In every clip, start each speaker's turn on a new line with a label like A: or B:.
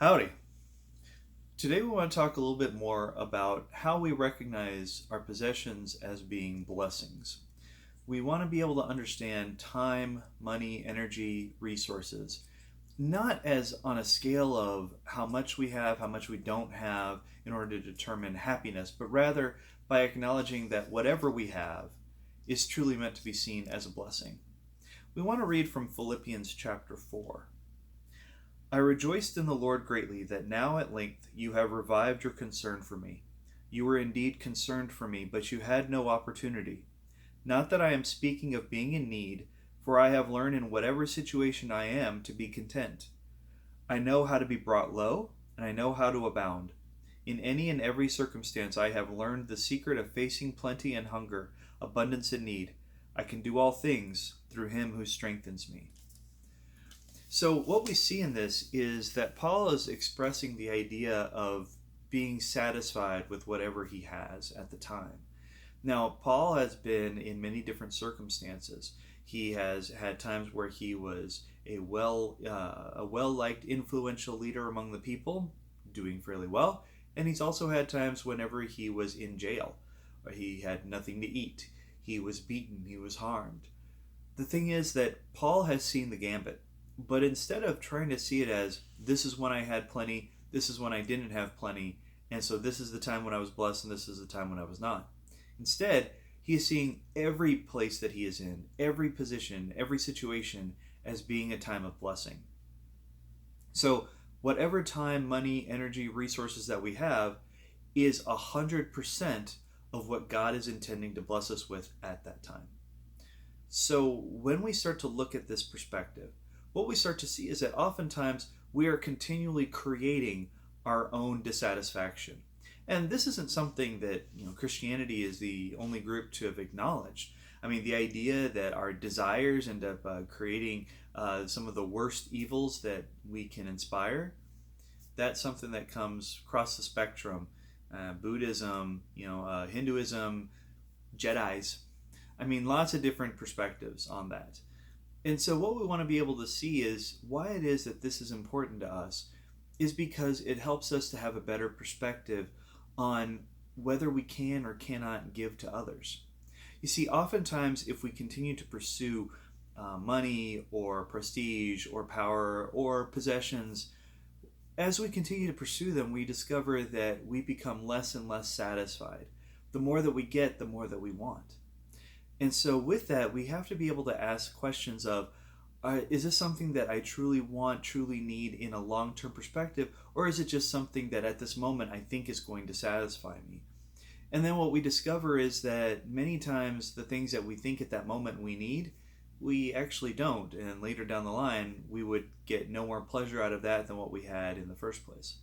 A: Howdy. Today we want to talk a little bit more about how we recognize our possessions as being blessings. We want to be able to understand time, money, energy, resources, not as on a scale of how much we have, how much we don't have in order to determine happiness, but rather by acknowledging that whatever we have is truly meant to be seen as a blessing. We want to read from Philippians chapter 4. I rejoiced in the Lord greatly that now at length you have revived your concern for me. You were indeed concerned for me, but you had no opportunity. Not that I am speaking of being in need, for I have learned in whatever situation I am to be content. I know how to be brought low, and I know how to abound. In any and every circumstance I have learned the secret of facing plenty and hunger, abundance and need. I can do all things through him who strengthens me. So what we see in this is that Paul is expressing the idea of being satisfied with whatever he has at the time. Now, Paul has been in many different circumstances. He has had times where he was a well-liked, influential leader among the people, doing fairly well, and he's also had times whenever he was in jail. He had nothing to eat. He was beaten. He was harmed. The thing is that Paul has seen the gambit. But instead of trying to see it as, this is when I had plenty, this is when I didn't have plenty, and so this is the time when I was blessed, and this is the time when I was not. Instead, he is seeing every place that he is in, every position, every situation, as being a time of blessing. So whatever time, money, energy, resources that we have is 100% of what God is intending to bless us with at that time. So when we start to look at this perspective, what we start to see is that oftentimes we are continually creating our own dissatisfaction. And this isn't something that Christianity is the only group to have acknowledged. I mean, the idea that our desires end up creating some of the worst evils that we can inspire, that's something that comes across the spectrum. Buddhism, Hinduism, Jedis. I mean, lots of different perspectives on that. And so what we want to be able to see is why it is that this is important to us is because it helps us to have a better perspective on whether we can or cannot give to others. You see, oftentimes if we continue to pursue money or prestige or power or possessions, as we continue to pursue them, we discover that we become less and less satisfied. The more that we get, the more that we want. And so with that, we have to be able to ask questions of, is this something that I truly want, truly need in a long-term perspective, or is it just something that at this moment I think is going to satisfy me? And then what we discover is that many times the things that we think at that moment we need, we actually don't. And later down the line, we would get no more pleasure out of that than what we had in the first place.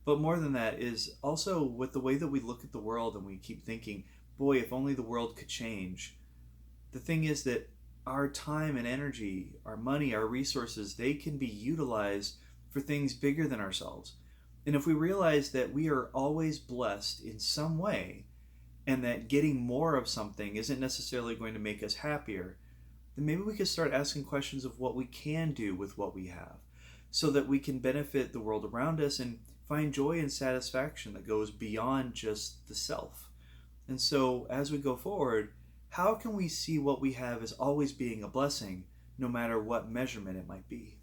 A: But more than that is also with the way that we look at the world and we keep thinking, boy, if only the world could change. The thing is that our time and energy, our money, our resources, they can be utilized for things bigger than ourselves. And if we realize that we are always blessed in some way, and that getting more of something isn't necessarily going to make us happier, then maybe we could start asking questions of what we can do with what we have, so that we can benefit the world around us and find joy and satisfaction that goes beyond just the self. And so as we go forward, how can we see what we have as always being a blessing, no matter what measurement it might be?